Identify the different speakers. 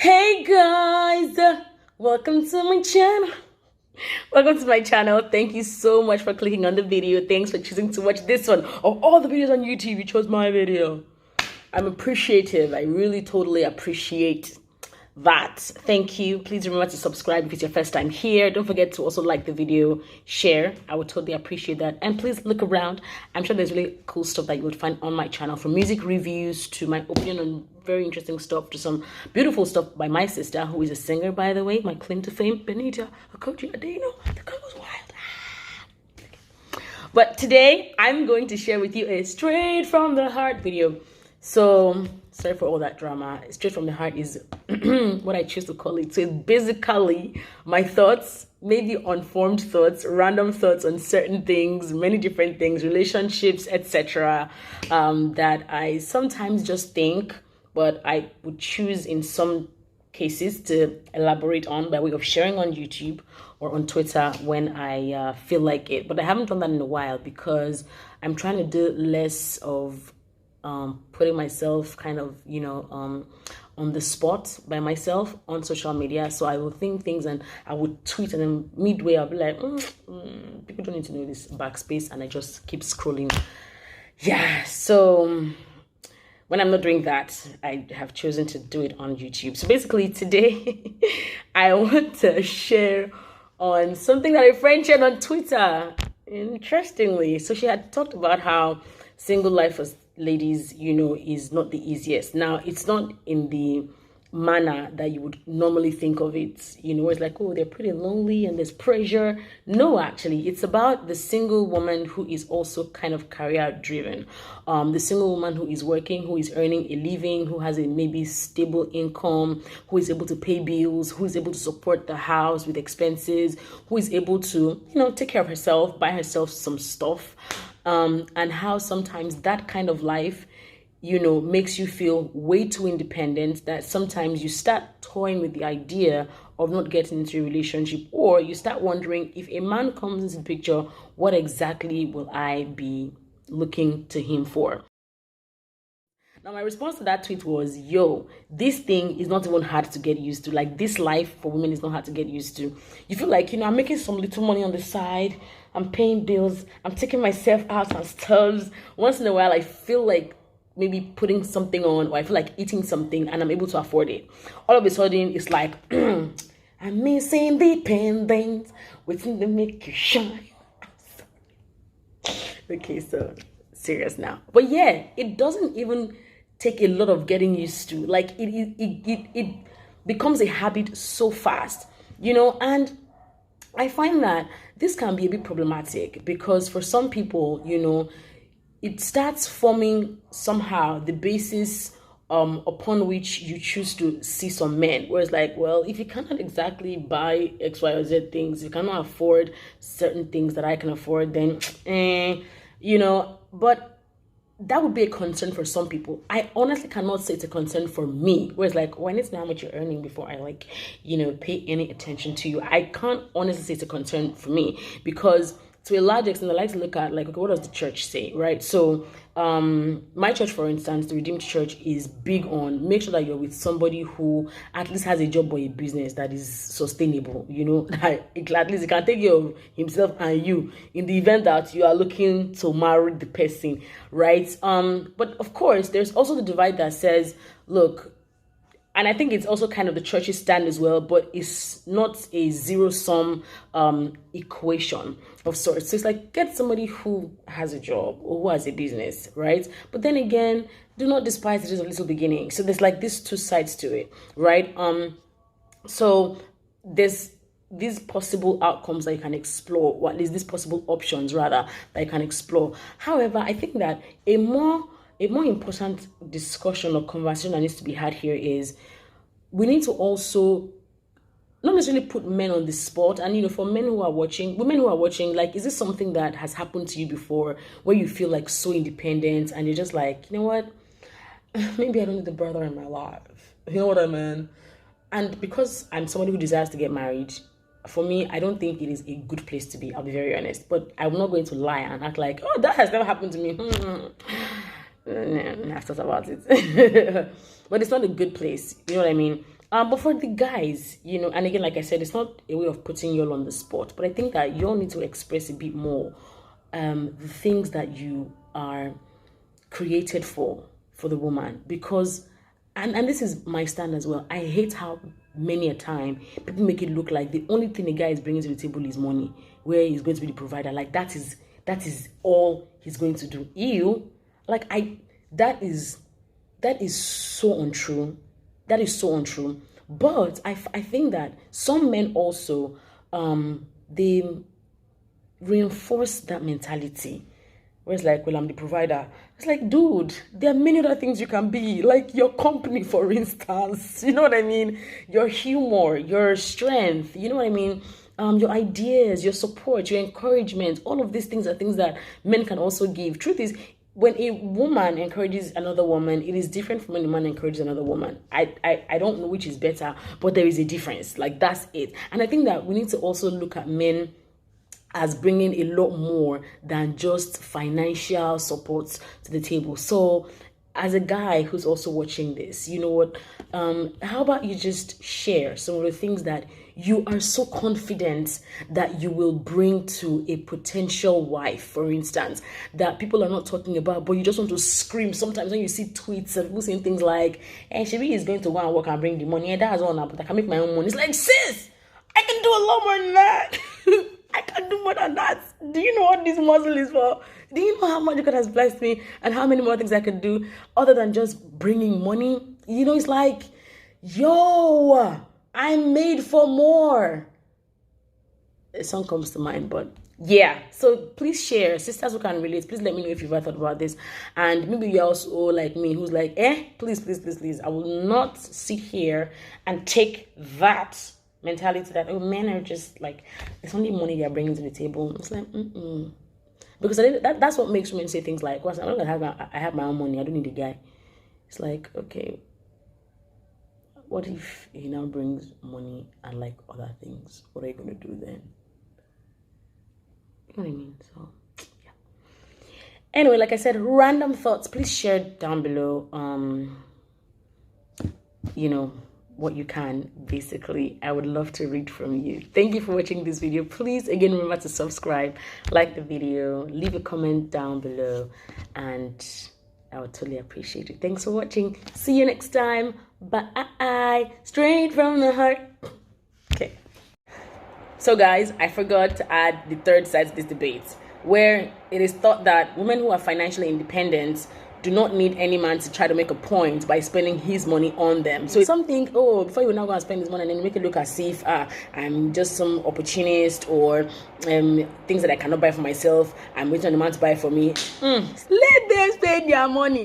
Speaker 1: Hey guys, welcome to my channel. Welcome to my channel. Thank you so much for clicking on the video. Thanks for choosing to watch this one. Of all the videos on YouTube, you chose my video. I'm appreciative. I really totally appreciate that. Thank you. Please remember to subscribe if it's your first time here. Don't forget to also like the video, share. I would totally appreciate that. And please look around. I'm sure there's really cool stuff that you would find on my channel, from music reviews to my opinion on very interesting stuff to some beautiful stuff by my sister, who is a singer, by the way, my claim to fame, Benita Okoji Adeno. The girl was wild. But today I'm going to share with you a straight from the heart video. So sorry for all that drama. Straight from the heart is what I choose to call it. So it's basically my thoughts, maybe unformed thoughts, random thoughts on certain things, many different things, relationships, etc. That I sometimes just think, but I would choose in some cases to elaborate on by way of sharing on YouTube or on Twitter when I feel like it. But I haven't done that in a while because I'm trying to do less of putting myself kind of, on the spot by myself on social media. So I will think things and I would tweet, and then midway I'll be like, people don't need to know this backspace, and I just keep scrolling. Yeah, so when I'm not doing that, I have chosen to do it on YouTube. So basically today, I want to share on something that a friend shared on Twitter. Interestingly, so she had talked about how single life as ladies, is not the easiest. Now, it's not in the manner that you would normally think of it, where it's like, oh, they're pretty lonely and there's pressure. No, actually, it's about the single woman who is also kind of career driven. The single woman who is working, who is earning a living, who has a maybe stable income, who is able to pay bills, who is able to support the house with expenses, who is able to, take care of herself, buy herself some stuff. And how sometimes that kind of life, makes you feel way too independent, that sometimes you start toying with the idea of not getting into a relationship, or you start wondering, if a man comes into the picture, what exactly will I be looking to him for? Now, my response to that tweet was, this thing is not even hard to get used to. Like, this life for women is not hard to get used to. You feel like, I'm making some little money on the side. I'm paying bills. I'm taking myself out on stuff. Once in a while, I feel like maybe putting something on, or I feel like eating something, and I'm able to afford it. All of a sudden, it's like, I'm missing dependence, waiting to make you shine. Okay, so serious now. But yeah, it doesn't even take a lot of getting used to. Like, it becomes a habit so fast, and I find that this can be a bit problematic because for some people, it starts forming somehow the basis upon which you choose to see some men. Whereas, like, well, if you cannot exactly buy X, Y, or Z things, you cannot afford certain things that I can afford, then, but that would be a concern for some people. I honestly cannot say it's a concern for me. Whereas, like, when it's not how much you're earning before I, pay any attention to you. I can't honestly say it's a concern for me because, to a large extent, I like to look at, like, okay, what does the church say, right? So, my church, for instance, the Redeemed Church, is big on make sure that you're with somebody who at least has a job or a business that is sustainable, that at least he can take care of himself and you in the event that you are looking to marry the person, right? But of course, there's also the divide that says, look, and I think it's also kind of the church's stand as well, but it's not a zero-sum equation of sorts. So it's like, get somebody who has a job or who has a business, right? But then again, do not despise the days of little beginnings. So there's like these two sides to it, right? So there's these possible outcomes that you can explore, or at least these possible options, rather, that you can explore. However, I think that a more important discussion or conversation that needs to be had here is we need to also not necessarily put men on the spot. And, for men who are watching, women who are watching, like, is this something that has happened to you before where you feel like so independent and you're just like, you know what? Maybe I don't need a brother in my life. You know what I mean? And because I'm somebody who desires to get married, for me, I don't think it is a good place to be. I'll be very honest. But I'm not going to lie and act like, oh, that has never happened to me. I've thought about it. But it's not a good place. You know what I mean? But for the guys, and again, like I said, it's not a way of putting you all on the spot, but I think that you all need to express a bit more the things that you are created for the woman, because and this is my stand as well. I hate how many a time people make it look like the only thing a guy is bringing to the table is money, where he's going to be the provider. Like that is all he's going to do. That is so untrue. That is so untrue. But I think that some men also they reinforce that mentality. Where it's like, well, I'm the provider. It's like, dude, there are many other things you can be. Like your company, for instance. You know what I mean? Your humor, your strength. You know what I mean? Your ideas, your support, your encouragement. All of these things are things that men can also give. Truth is, when a woman encourages another woman, it is different from when a man encourages another woman. I don't know which is better, but there is a difference. Like, that's it. And I think that we need to also look at men as bringing a lot more than just financial support to the table. So as a guy who's also watching this, you know what, how about you just share some of the things that you are so confident that you will bring to a potential wife, for instance, that people are not talking about, but you just want to scream. Sometimes when you see tweets and people saying things like, hey, Shebi is going to go and work and bring the money, and that's all now, but I can make my own money. It's like, sis, I can do a lot more than that. I can do more than that. Do you know what this muscle is for? Do you know how much God has blessed me and how many more things I can do other than just bringing money? It's like, yo, I'm made for more. A song comes to mind, but yeah. So please share. Sisters who can relate, please let me know if you've ever thought about this. And maybe you're also like me, who's like, please, please, please, please. I will not sit here and take that mentality that, oh, men are just like, it's only money they're bringing to the table. It's like, because that's what makes women say things like, well, I'm not gonna I have my own money, I don't need a guy. It's like, okay, what if he now brings money and like other things? What are you gonna do then? You know what I mean? So yeah. Anyway, like I said, random thoughts, please share down below. What you can. Basically, I would love to read from you. Thank you for watching this video. Please again remember to subscribe, like the video, leave a comment down below, and I would totally appreciate it. Thanks for watching. See you next time. Bye. Straight from the heart. Okay, so guys, I forgot to add the third side to this debate, where it is thought that women who are financially independent do not need any man to try to make a point by spending his money on them. So some think, oh, before you're not going to spend this money, and then make it look as if I'm just some opportunist, or things that I cannot buy for myself, I'm waiting on the man to buy for me. Let them spend their money.